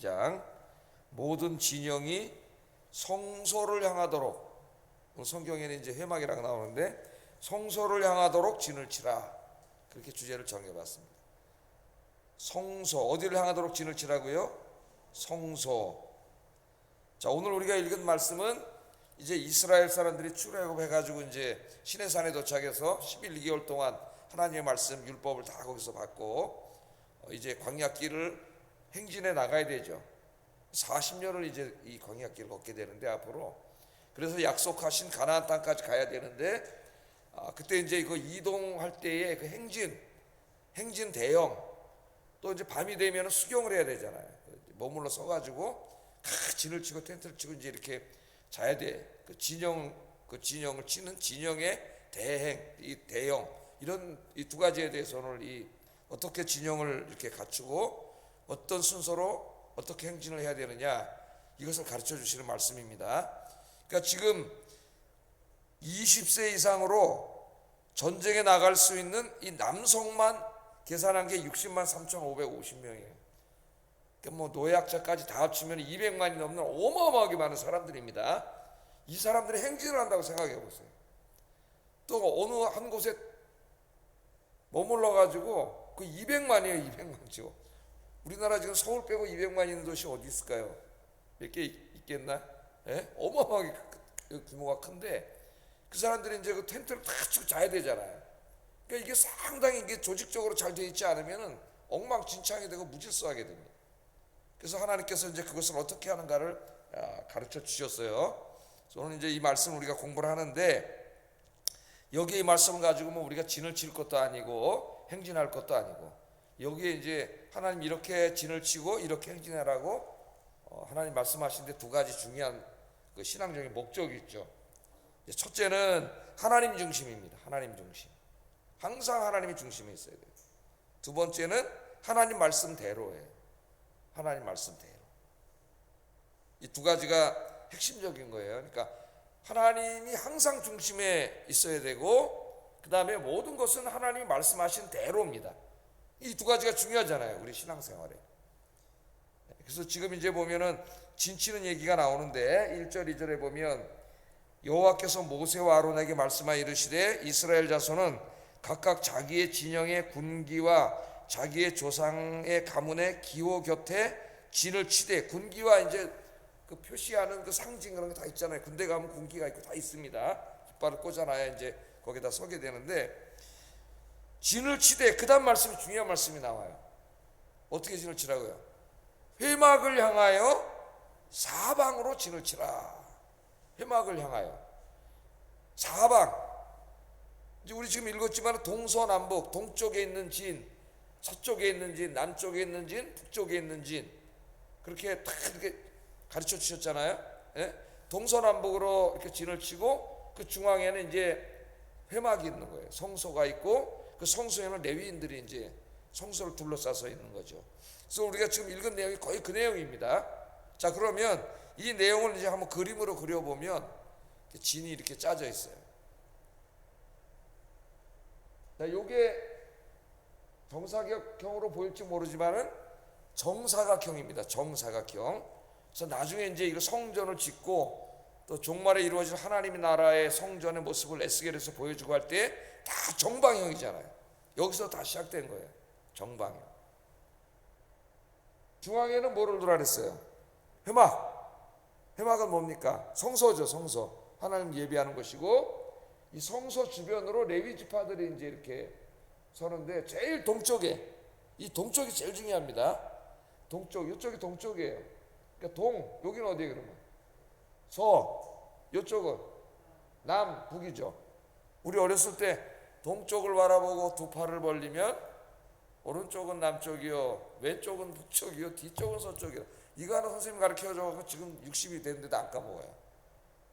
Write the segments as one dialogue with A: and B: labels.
A: 12장 모든 진영이 성소를 향하도록, 성경에는 이제 회막이라고 나오는데 성소를 향하도록 진을 치라, 그렇게 주제를 정해봤습니다. 성소, 어디를 향하도록 진을 치라고요? 성소. 자, 오늘 우리가 읽은 말씀은 이제 이스라엘 사람들이 출애굽해가지고 이제 시내산에 도착해서 11, 2개월 동안 하나님의 말씀 율법을 다 거기서 받고 이제 광야길을 행진해 나가야 되죠. 40년을 이제 이 광야길을 걷게 되는데 앞으로, 그래서 약속하신 가나안 땅까지 가야 되는데 그때 이제 이거 이동할 때의 그 행진 대형, 또 이제 밤이 되면 수경을 해야 되잖아요. 머물러 서가지고 진을 치고 텐트를 치고 이제 이렇게 자야 돼. 그 진영을 치는 진영의 대행, 이 대형, 이런 이 두 가지에 대해서 오늘 이 어떻게 진영을 이렇게 갖추고 어떤 순서로 어떻게 행진을 해야 되느냐, 이것을 가르쳐 주시는 말씀입니다. 그러니까 지금 20세 이상으로 전쟁에 나갈 수 있는 이 남성만 계산한 게 60만 3,550명이에요. 그러니까 뭐 노약자까지 다 합치면 200만이 넘는 어마어마하게 많은 사람들입니다. 이 사람들이 행진을 한다고 생각해 보세요. 또 어느 한 곳에 머물러 가지고 그 200만이에요. 200만이죠. 우리나라 지금 서울 빼고 200만 있는 도시 어디 있을까요? 몇 개 있겠나? 예? 어마어마하게 규모가 큰데 그 사람들이 이제 그 텐트를 다 치고 자야 되잖아요. 그러니까 이게 상당히 이게 조직적으로 잘 되어 있지 않으면은 엉망진창이 되고 무질서하게 됩니다. 그래서 하나님께서 이제 그것을 어떻게 하는가를 가르쳐 주셨어요. 그래서 오늘 이제 이 말씀을 우리가 공부를 하는데, 여기에 이 말씀을 가지고 뭐 우리가 진을 칠 것도 아니고 행진할 것도 아니고, 여기에 이제 하나님 이렇게 진을 치고 이렇게 행진하라고 하나님 말씀하시는데 두 가지 중요한 그 신앙적인 목적이 있죠. 첫째는 하나님 중심입니다. 하나님 중심. 항상 하나님이 중심에 있어야 돼요. 두 번째는 하나님 말씀대로예요. 하나님 말씀대로. 이 두 가지가 핵심적인 거예요. 그러니까 하나님이 항상 중심에 있어야 되고, 그 다음에 모든 것은 하나님이 말씀하신 대로입니다. 이 두 가지가 중요하잖아요, 우리 신앙생활에. 그래서 지금 이제 보면은 진치는 얘기가 나오는데 1절 2절에 보면 여호와께서 모세와 아론에게 말씀하여 이르시되 이스라엘 자손은 각각 자기의 진영의 군기와 자기의 조상의 가문의 기호 곁에 진을 치되, 군기와 이제 그 표시하는 그 상징 그런 거 다 있잖아요. 군대 가면 군기가 있고 다 있습니다. 깃발을 꽂아놔야 이제 거기다 서게 되는데, 진을 치되, 그 다음 말씀이 중요한 말씀이 나와요. 어떻게 진을 치라고요? 회막을 향하여 사방으로 진을 치라. 회막을 향하여 사방. 이제 우리 지금 읽었지만 동서남북, 동쪽에 있는 진, 서쪽에 있는 진, 남쪽에 있는 진, 북쪽에 있는 진, 그렇게 다 이렇게 가르쳐 주셨잖아요. 예? 동서남북으로 이렇게 진을 치고 그 중앙에는 이제 회막이 있는 거예요. 성소가 있고 그 성소에는 레위인들이 이제 성소를 둘러싸서 있는 거죠. 그래서 우리가 지금 읽은 내용이 거의 그 내용입니다. 자, 그러면 이 내용을 이제 한번 그림으로 그려보면 진이 이렇게 짜져 있어요. 자, 요게 정사각형으로 보일지 모르지만은 정사각형입니다. 정사각형. 그래서 나중에 이제 이거 성전을 짓고 또 종말에 이루어질 하나님의 나라의 성전의 모습을 에스겔에서 보여주고 할 때 다 정방형이잖아요. 여기서 다 시작된 거예요. 정방형. 중앙에는 뭐를 두라 그랬어요? 회막. 회막은 뭡니까? 성소죠. 성소. 하나님 예배하는 것이고, 이 성소 주변으로 레위 지파들이 이제 이렇게 서는데 제일 동쪽에, 이 동쪽이 제일 중요합니다. 동쪽, 이쪽이 동쪽이에요. 그러니까 동, 여기는 어디예요 그러면? 서, 이쪽은 남, 북이죠. 우리 어렸을 때 동쪽을 바라보고 두 팔을 벌리면 오른쪽은 남쪽이요, 왼쪽은 북쪽이요, 뒤쪽은 서쪽이요. 이거 하나 선생님 가르쳐줘서 지금 60이 됐는데도 안 까먹어요.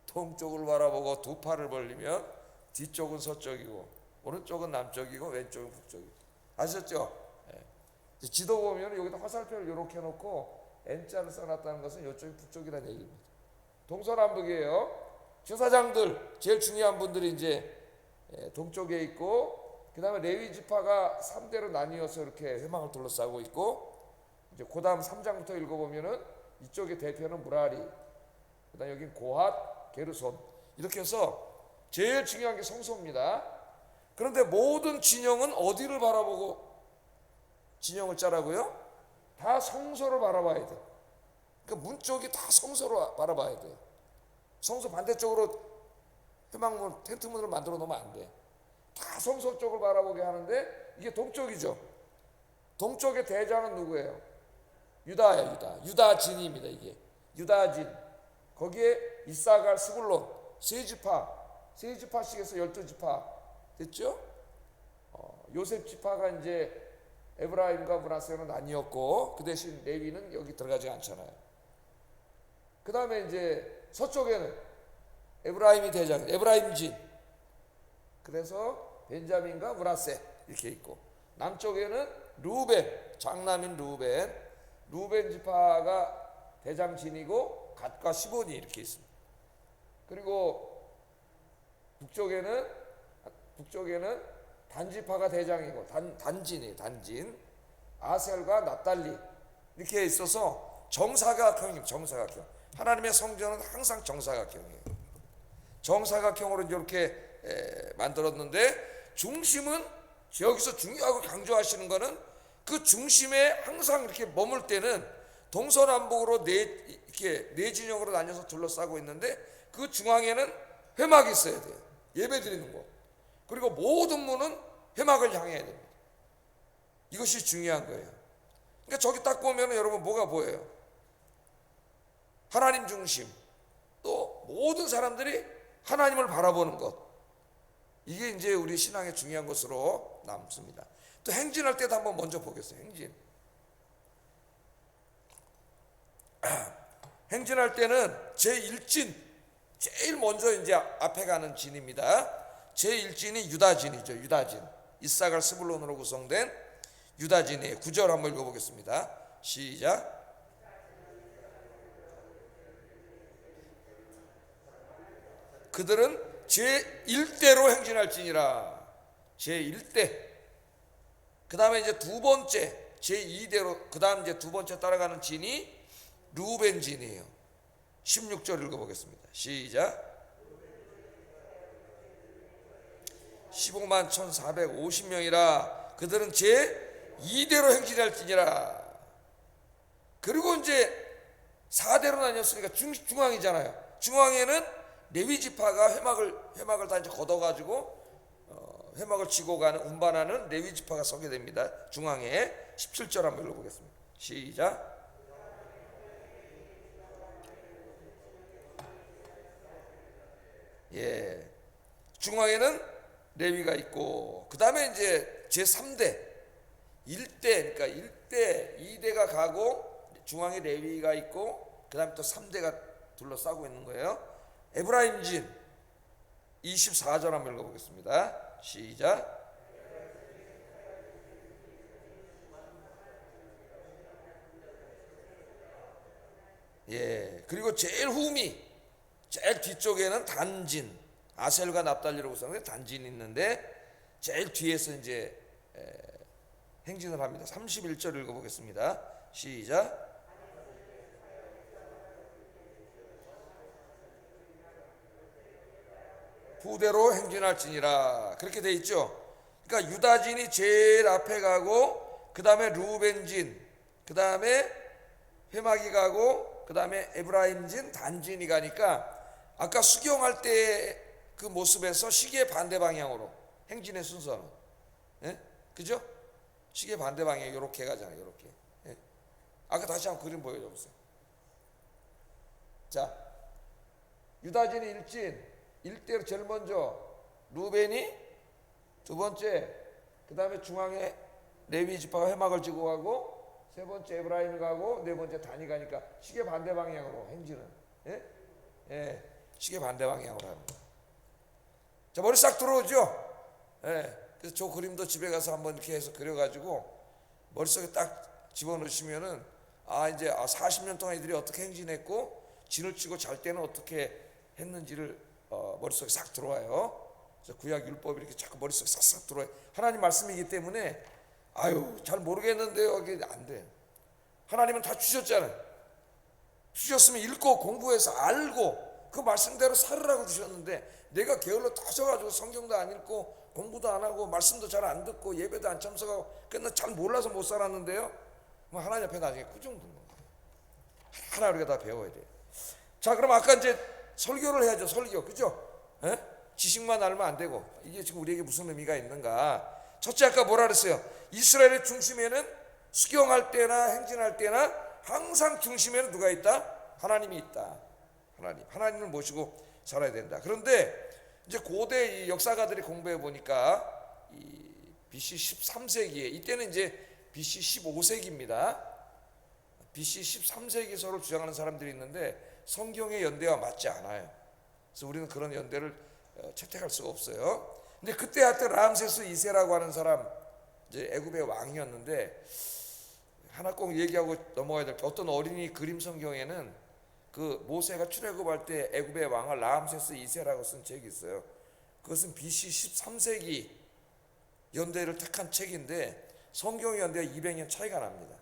A: 동쪽을 바라보고 두 팔을 벌리면 뒤쪽은 서쪽이고 오른쪽은 남쪽이고 왼쪽은 북쪽이고. 아셨죠? 네. 지도 보면 여기다 화살표를 이렇게 해놓고 N자를 써놨다는 것은 이쪽이 북쪽이라는 얘기입니다. 동서남북이에요. 제사장들 제일 중요한 분들이 이제 동쪽에 있고, 그 다음에 레위 지파가 3대로 나뉘어서 이렇게 회막을 둘러싸고 있고, 이제 그다음 3장부터 읽어보면은 이쪽의 대표는 무라리, 그다음 여기 고핫, 게르손 이렇게 해서 제일 중요한 게 성소입니다. 그런데 모든 진영은 어디를 바라보고 진영을 짜라고요? 다 성소를 바라봐야 돼. 그러니까 문 쪽이 다 성소로 바라봐야 돼요. 성소 반대쪽으로 회막문 텐트문을 만들어 놓으면 안 돼. 다 성소 쪽을 바라보게 하는데 이게 동쪽이죠. 동쪽의 대장은 누구예요? 유다야, 유다진입니다. 이게 유다진. 거기에 이사갈, 스불론 세 지파씩에서 12지파 됐죠? 요셉 지파가 이제 에브라임과 므낫세로 나뉘었고 그 대신 레위는 여기 들어가지 않잖아요. 그 다음에 이제 서쪽에는 에브라임이 대장, 에브라임진. 그래서 벤자민과 므낫세 이렇게 있고, 남쪽에는 루벤, 장남인 루벤 지파가 대장진이고 갓과 시본이 이렇게 있습니다. 그리고 북쪽에는 단지파가 대장이고 단진이에요. 단진. 아셀과 납달리 이렇게 있어서 정사각형입니다. 정사각형. 하나님의 성전은 항상 정사각형이에요. 정사각형으로 이렇게 만들었는데 중심은 여기서 중요하고 강조하시는 거는 그 중심에 항상 이렇게 머물 때는 동서남북으로 이렇게 네 진영으로 나뉘어서 둘러싸고 있는데 그 중앙에는 회막이 있어야 돼요. 예배 드리는 곳. 그리고 모든 문은 회막을 향해야 됩니다. 이것이 중요한 거예요. 그러니까 저기 딱 보면 여러분 뭐가 보여요? 하나님 중심, 또 모든 사람들이 하나님을 바라보는 것. 이게 이제 우리 신앙의 중요한 것으로 남습니다. 또 행진할 때도 한번 먼저 보겠어요. 행진할 때는 제1진, 제일 먼저 이제 앞에 가는 진입니다. 제1진이 유다진이죠. 유다진. 이사갈 스불론으로 구성된 유다진이에요. 9절 한번 읽어보겠습니다. 시작. 그들은 제1대로 행진할지니라. 제1대. 그 다음에 이제 두 번째 제2대로, 그 다음 이제 두 번째 따라가는 진이 루벤 진이에요. 16절 읽어보겠습니다. 시작. 15만 1450명이라. 그들은 제2대로 행진할지니라. 그리고 이제 4대로 나뉘었으니까 중앙이잖아요. 중앙에는 레위 지파가 회막을 다 이제 걷어가지고 회막을 치고 가는 운반하는 레위 지파가 서게 됩니다. 중앙에 17절 한번 읽어보겠습니다. 시작. 예, 중앙에는 레위가 있고 그 다음에 이제 제3대 1대, 그러니까 1대, 2대가 가고 중앙에 레위가 있고 그 다음에 또 3대가 둘러싸고 있는 거예요. 에브라임진 24절 한번 읽어보겠습니다. 시작. 예, 그리고 제일 제일 뒤쪽에는 단진, 아셀과 납달리로 구성된 단진이 있는데 제일 뒤에서 이제 행진을 합니다. 31절 읽어보겠습니다. 시작. 부대로 행진할지니라. 그렇게 돼 있죠. 그러니까 유다진이 제일 앞에 가고 그 다음에 루벤진, 그 다음에 회막이 가고 그 다음에 에브라임진, 단진이 가니까 아까 수경할 때 그 모습에서 시계 반대 방향으로 행진의 순서는, 예? 그죠? 시계 반대 방향 이렇게 가잖아요. 이렇게. 예? 아까 다시 한번 그림 보여줘 보세요. 자, 유다진이 일진 1대로 제일 먼저, 루벤이 두 번째, 그 다음에 중앙에 레위 지파가 회막을 지고 가고 세 번째 에브라임이 가고 네 번째 단이 가니까 시계 반대 방향으로 행진은, 예? 예, 시계 반대 방향으로 하는 거예요. 자, 머리 싹 들어오죠? 예, 그래서 저 그림도 집에 가서 한번 이렇게 해서 그려가지고 머릿속에 딱 집어넣으시면은 이제 40년 동안 이들이 어떻게 행진했고 진을 치고 잘 때는 어떻게 했는지를 머릿속에 싹 들어와요. 그래서 구약 율법이 이렇게 자꾸 머릿속에 싹싹 들어와요. 하나님 말씀이기 때문에 잘 모르겠는데요. 이게 안 돼. 하나님은 다 주셨잖아요. 주셨으면 읽고 공부해서 알고 그 말씀대로 살으라고 주셨는데 내가 게을러 터져가지고 성경도 안 읽고 공부도 안 하고 말씀도 잘 안 듣고 예배도 안 참석하고 그냥 잘 몰라서 못 살았는데요. 뭐 하나님 앞에 나중에 꾸중 듣는 거예요. 하나 우리가 다 배워야 돼요. 자, 그럼 아까 이제 설교를 해야죠. 설교, 그죠? 에? 지식만 알면 안 되고 이게 지금 우리에게 무슨 의미가 있는가? 첫째, 아까 뭐라 그랬어요? 이스라엘의 중심에는 수경할 때나 행진할 때나 항상 중심에는 누가 있다? 하나님이 있다. 하나님을 모시고 살아야 된다. 그런데 이제 고대 이 역사가들이 공부해 보니까 이 BC 13세기에 이때는 이제 BC 15세기입니다. BC 13세기서를 주장하는 사람들이 있는데 성경의 연대와 맞지 않아요. 그래서 우리는 그런 연대를 채택할 수가 없어요. 근데 그때 하여튼 람세스 2세라고 하는 사람 이제 애굽의 왕이었는데 하나 꼭 얘기하고 넘어가야 될 게 어떤 어린이 그림 성경에는 그 모세가 출애굽할 때 애굽의 왕을 람세스 2세라고 쓴 책이 있어요. 그것은 BC 13세기 연대를 택한 책인데 성경의 연대가 200년 차이가 납니다.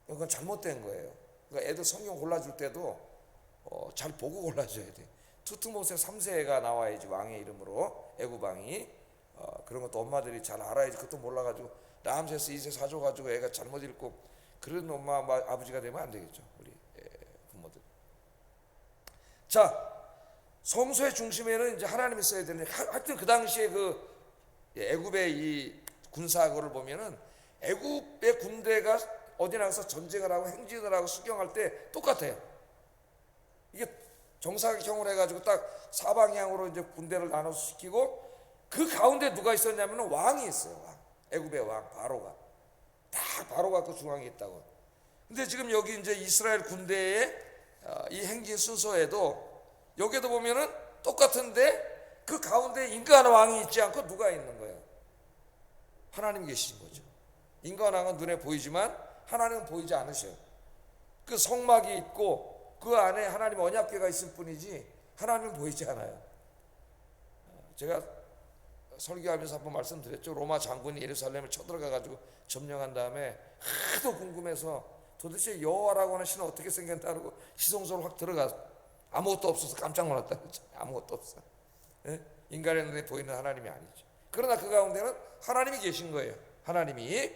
A: 그건 잘못된 거예요. 그러니까 애들 성경 골라줄 때도 잘 보고 골라줘야 돼. 투트모세 3세가 나와야지 왕의 이름으로 애굽 왕이 그런 것도 엄마들이 잘 알아야지. 그것도 몰라가지고 람세스 2세 사줘가지고 애가 잘못 읽고 그런 엄마 아버지가 되면 안 되겠죠. 우리 부모들. 자, 성소의 중심에는 이제 하나님이 있어야 되는데 하여튼 그 당시에 그 애굽의 이 군사고를 보면은 애굽의 군대가 어디 나가서 전쟁을 하고 행진을 하고 수경할 때 똑같아요. 이게 정사각형으로 해가지고 딱 사방향으로 이제 군대를 나눠서 시키고 그 가운데 누가 있었냐면 왕이 있어요. 왕. 애굽의 왕 바로가 딱 바로가 그 중앙에 있다고. 근데 지금 여기 이제 이스라엘 군대의 이 행진 순서에도 여기도 보면은 똑같은데 그 가운데 인간 왕이 있지 않고 누가 있는 거예요? 하나님 계신 거죠. 인간 왕은 눈에 보이지만 하나님은 보이지 않으셔요. 그 성막이 있고 그 안에 하나님 언약궤가 있을 뿐이지 하나님은 보이지 않아요. 제가 설교하면서 한번 말씀드렸죠. 로마 장군이 예루살렘을 쳐들어가 가지고 점령한 다음에 하도 궁금해서 도대체 여호와라고 하는 신은 어떻게 생겼다고 시성소로 확 들어가 아무것도 없어서 깜짝 놀랐다 그랬죠. 아무것도 없어. 예? 인간의 눈에 보이는 하나님이 아니죠. 그러나 그 가운데는 하나님이 계신 거예요. 하나님이.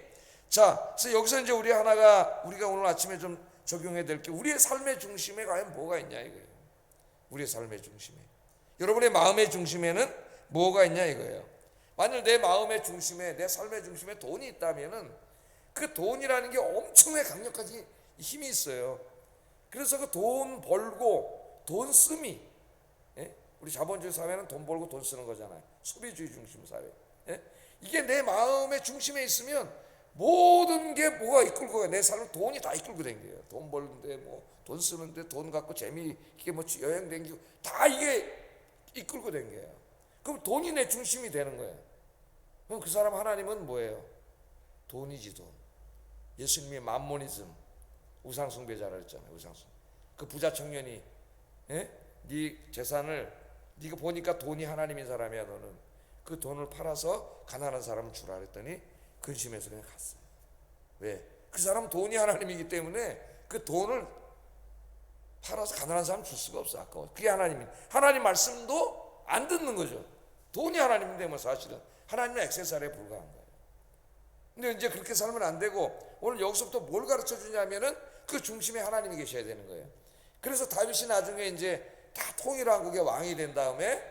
A: 자, 그래서 여기서 이제 우리가 오늘 아침에 좀 적용해야 될 게 우리의 삶의 중심에 과연 뭐가 있냐 이거예요. 우리의 삶의 중심에. 여러분의 마음의 중심에는 뭐가 있냐 이거예요. 만일 내 마음의 중심에, 내 삶의 중심에 돈이 있다면은 그 돈이라는 게 엄청나게 강력한 힘이 있어요. 그래서 그 돈 벌고 돈 쓰미, 예? 우리 자본주의 사회는 돈 벌고 돈 쓰는 거잖아요. 소비주의 중심 사회. 예? 이게 내 마음의 중심에 있으면 모든 게 뭐가 이끌고 가요. 내 삶을 돈이 다 이끌고 다녀요. 돈 벌는데 뭐 돈 쓰는데 돈 갖고 재미있게 뭐 여행 다니고 다 이게 이끌고 다녀요. 그럼 돈이 내 중심이 되는 거예요. 그럼 그 사람 하나님은 뭐예요? 돈이지 돈. 예수님이 맘모니즘 우상숭배자라 했잖아요. 우상숭. 그 부자 청년이 네 재산을 네가 보니까 돈이 하나님인 사람이야. 너는 그 돈을 팔아서 가난한 사람을 주라 그랬더니 근심해서 그냥 갔어요. 왜? 그 사람은 돈이 하나님이기 때문에 그 돈을 팔아서 가난한 사람 줄 수가 없어. 아까워. 그게 하나님 말씀도 안 듣는 거죠. 돈이 하나님인데 뭐 사실은 하나님은 액세서리에 불과한 거예요. 근데 이제 그렇게 살면 안 되고 오늘 여기서부터 뭘 가르쳐 주냐면은 그 중심에 하나님이 계셔야 되는 거예요. 그래서 다윗이 나중에 이제 다 통일왕국의 왕이 된 다음에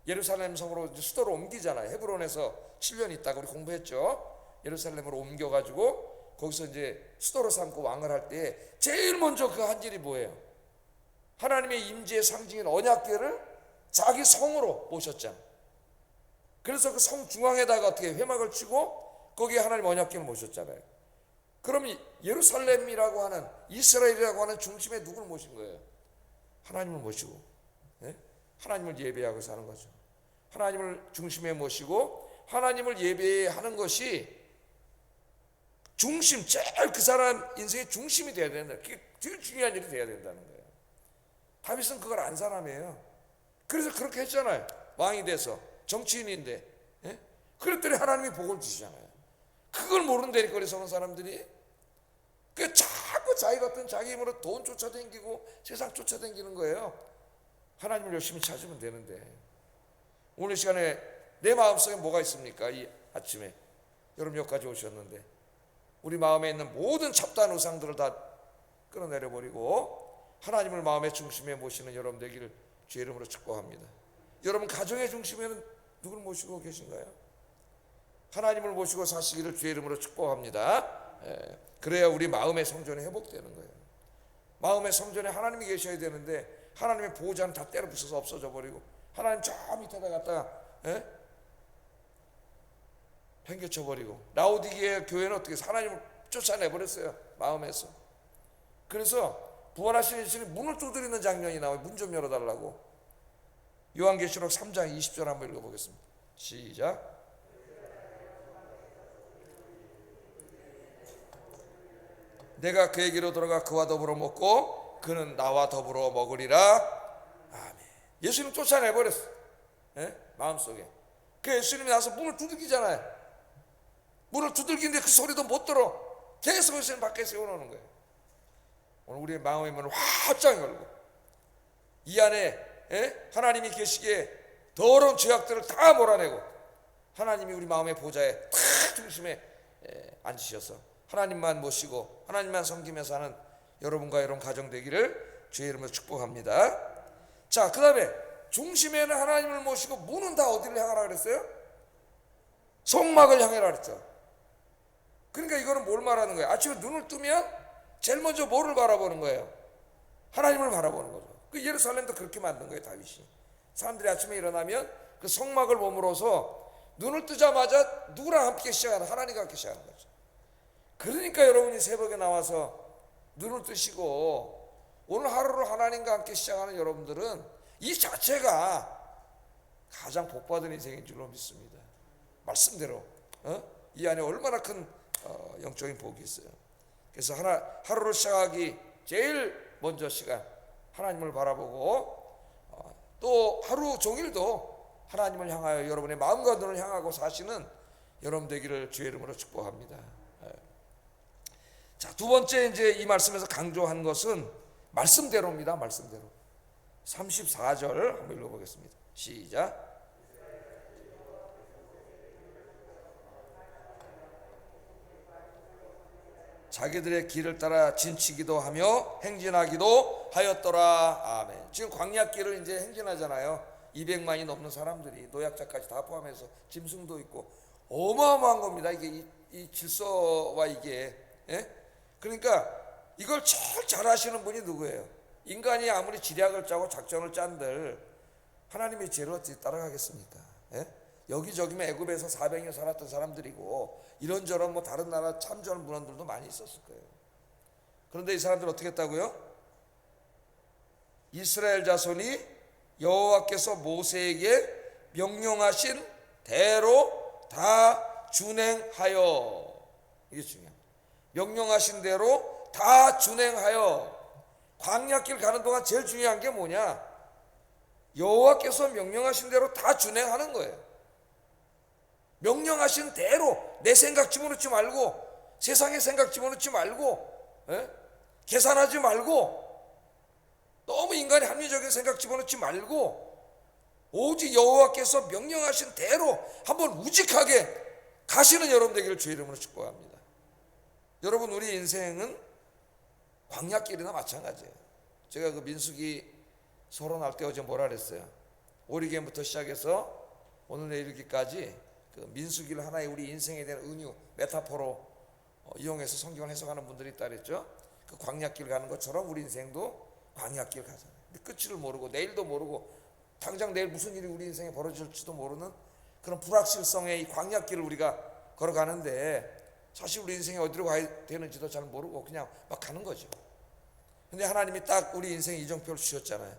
A: 예루살렘 성으로 수도로 옮기잖아요. 헤브론에서 7년 있다가 우리 공부했죠. 예루살렘으로 옮겨가지고 거기서 이제 수도로 삼고 왕을 할 때 제일 먼저 그 한 일이 뭐예요? 하나님의 임재의 상징인 언약궤를 자기 성으로 모셨잖아요. 그래서 그 성 중앙에다가 어떻게 회막을 치고 거기에 하나님 언약궤를 모셨잖아요. 그럼 예루살렘이라고 하는 이스라엘이라고 하는 중심에 누구를 모신 거예요? 하나님을 모시고, 하나님을 예배하고 사는 거죠. 하나님을 중심에 모시고 하나님을 예배하는 것이 중심, 제일 그 사람 인생의 중심이 돼야 된다. 그게 제일 중요한 일이 돼야 된다는 거예요. 다윗은 그걸 안 사람이에요. 그래서 그렇게 했잖아요. 왕이 돼서 정치인인데, 그랬더니 하나님이 복을 주시잖아요. 그걸 모르는 데리거리 서는 사람들이 그 자꾸 자기 같은 자기 힘으로 돈 쫓아다니고 세상 쫓아다니는 거예요. 하나님을 열심히 찾으면 되는데. 오늘 시간에 내 마음속에 뭐가 있습니까? 이 아침에 여러분 여기까지 오셨는데 우리 마음에 있는 모든 잡다한 우상들을 다 끌어내려 버리고 하나님을 마음의 중심에 모시는 여러분 되기를 주의 이름으로 축복합니다. 여러분 가정의 중심에는 누굴 모시고 계신가요? 하나님을 모시고 사시기를 주의 이름으로 축복합니다. 그래야 우리 마음의 성전이 회복되는 거예요. 마음의 성전에 하나님이 계셔야 되는데 하나님의 보호자는 다 때려 부숴서 없어져 버리고 하나님 저 밑에다 갖다가 팽개쳐 버리고 라오디게아 교회는 어떻게 하나님을 쫓아내 버렸어요. 마음에서. 그래서 부활하신 예수님이 문을 두드리는 장면이 나와요. 문 좀 열어달라고. 요한계시록 3장 20절 한번 읽어보겠습니다. 시작. 내가 그에게로 들어가 그와 더불어 먹고 그는 나와 더불어 먹으리라. 아멘. 예수님 쫓아내버렸어. 마음속에. 그 예수님이 나서 문을 두들기잖아요. 문을 두들기는데 그 소리도 못 들어. 계속 예수님 밖에 세워놓는 거예요. 오늘 우리의 마음의 문을 활짝 열고 이 안에 하나님이 계시기에 더러운 죄악들을 다 몰아내고 하나님이 우리 마음의 보좌에 탁 중심에 앉으셔서 하나님만 모시고 하나님만 섬기면서 사는 여러분과 여러분 가정 되기를 주의 이름으로 축복합니다. 자, 그 다음에 중심에는 하나님을 모시고 문은 다 어디를 향하라 그랬어요? 성막을 향하라 그랬죠. 그러니까 이거는 뭘 말하는 거예요? 아침에 눈을 뜨면 제일 먼저 뭐를 바라보는 거예요? 하나님을 바라보는 거죠. 그 예루살렘도 그렇게 만든 거예요, 다윗이. 사람들이 아침에 일어나면 그 성막을 머물어서 눈을 뜨자마자 누구랑 함께 시작하는, 하나님과 함께 시작하는 거죠. 그러니까 여러분이 새벽에 나와서 눈을 뜨시고 오늘 하루를 하나님과 함께 시작하는 여러분들은 이 자체가 가장 복받은 인생인 줄로 믿습니다. 말씀대로 이 안에 얼마나 큰 영적인 복이 있어요. 그래서 하루를 시작하기 제일 먼저 시간 하나님을 바라보고 또 하루 종일도 하나님을 향하여 여러분의 마음과 눈을 향하고 사시는 여러분 되기를 주의 이름으로 축복합니다. 자, 두 번째 이제 이 말씀에서 강조한 것은 말씀대로입니다. 말씀대로. 34절 한번 읽어보겠습니다. 시작. 자기들의 길을 따라 진치기도 하며 행진하기도 하였더라. 아멘. 지금 광야길을 이제 행진하잖아요. 200만이 넘는 사람들이 노약자까지 다 포함해서 짐승도 있고 어마어마한 겁니다. 이게 이 질서와 이게. 그러니까 이걸 제일 잘 하시는 분이 누구예요? 인간이 아무리 지략을 짜고 작전을 짠들 하나님의 죄를 어떻게 따라가겠습니까? 여기저기면 애굽에서 400년 살았던 사람들이고 이런저런 뭐 다른 나라 참전 문헌들도 많이 있었을 거예요. 그런데 이 사람들 어떻게 했다고요? 이스라엘 자손이 여호와께서 모세에게 명령하신 대로 다 준행하여, 이게 중요합니다. 명령하신 대로 다 준행하여. 광야길 가는 동안 제일 중요한 게 뭐냐? 여호와께서 명령하신 대로 다 준행하는 거예요. 명령하신 대로 내 생각 집어넣지 말고 세상의 생각 집어넣지 말고 계산하지 말고 너무 인간의 합리적인 생각 집어넣지 말고 오직 여호와께서 명령하신 대로 한번 우직하게 가시는 여러분 되기를 주의 이름으로 축복합니다. 여러분, 우리 인생은 광야길이나 마찬가지예요. 제가 그 민수기 서론할 때 어제 뭐라 그랬어요? 오리겐부터 시작해서 오늘 내일기까지 그 민수기를 하나의 우리 인생에 대한 은유, 메타포로 이용해서 성경을 해석하는 분들이 있다 그랬죠. 그 광야길 가는 것처럼 우리 인생도 광야길 가잖아요. 근데 끝을 모르고 내일도 모르고 당장 내일 무슨 일이 우리 인생에 벌어질지도 모르는 그런 불확실성의 이 광야길을 우리가 걸어가는데 사실 우리 인생이 어디로 가야 되는지도 잘 모르고 그냥 막 가는 거죠. 근데 하나님이 딱 우리 인생 이정표를 주셨잖아요.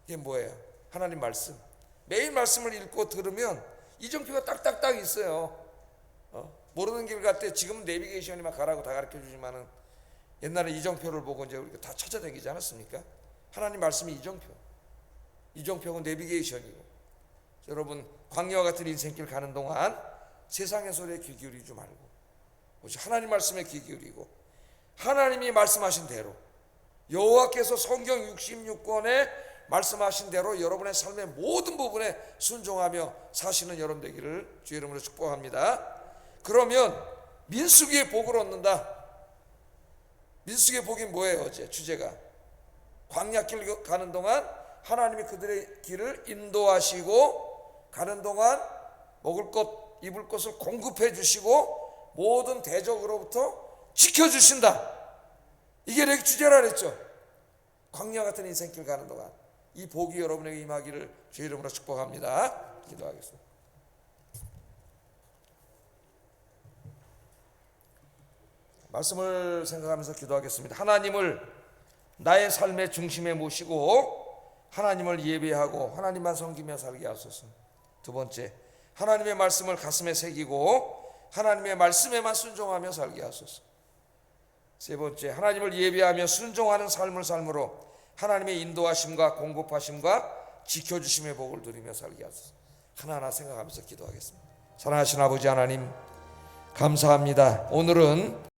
A: 이게 뭐예요? 하나님 말씀. 매일 말씀을 읽고 들으면 이정표가 딱딱딱 있어요. 모르는 길 갈 때 지금은 내비게이션이 막 가라고 다 가르쳐 주지만은 옛날에 이정표를 보고 이제 우리가 다 찾아다니지 않았습니까? 하나님 말씀이 이정표. 이정표는 내비게이션이고. 여러분, 광야와 같은 인생길 가는 동안 세상의 소리에 귀 기울이지 말고 오직 하나님 말씀에 귀 기울이고 하나님이 말씀하신 대로, 여호와께서 성경 66권에 말씀하신 대로 여러분의 삶의 모든 부분에 순종하며 사시는 여러분 되기를 주의 이름으로 축복합니다. 그러면 민수기의 복을 얻는다. 민수기의 복이 뭐예요? 어제 주제가 광야길 가는 동안 하나님이 그들의 길을 인도하시고, 가는 동안 먹을 것 입을 것을 공급해 주시고 모든 대적으로부터 지켜주신다. 이게 내 주제라 그랬죠. 광야 같은 인생길 가는 동안 이 복이 여러분에게 임하기를 주의 이름으로 축복합니다. 기도하겠습니다. 말씀을 생각하면서 기도하겠습니다. 하나님을 나의 삶의 중심에 모시고 하나님을 예배하고 하나님만 섬기며 살게 하소서. 두 번째, 하나님의 말씀을 가슴에 새기고 하나님의 말씀에만 순종하며 살게 하소서. 세 번째, 하나님을 예배하며 순종하는 삶을 삶으로 하나님의 인도하심과 공급하심과 지켜주심의 복을 누리며 살게 하소서. 하나하나 생각하면서 기도하겠습니다. 사랑하신 아버지 하나님, 감사합니다. 오늘은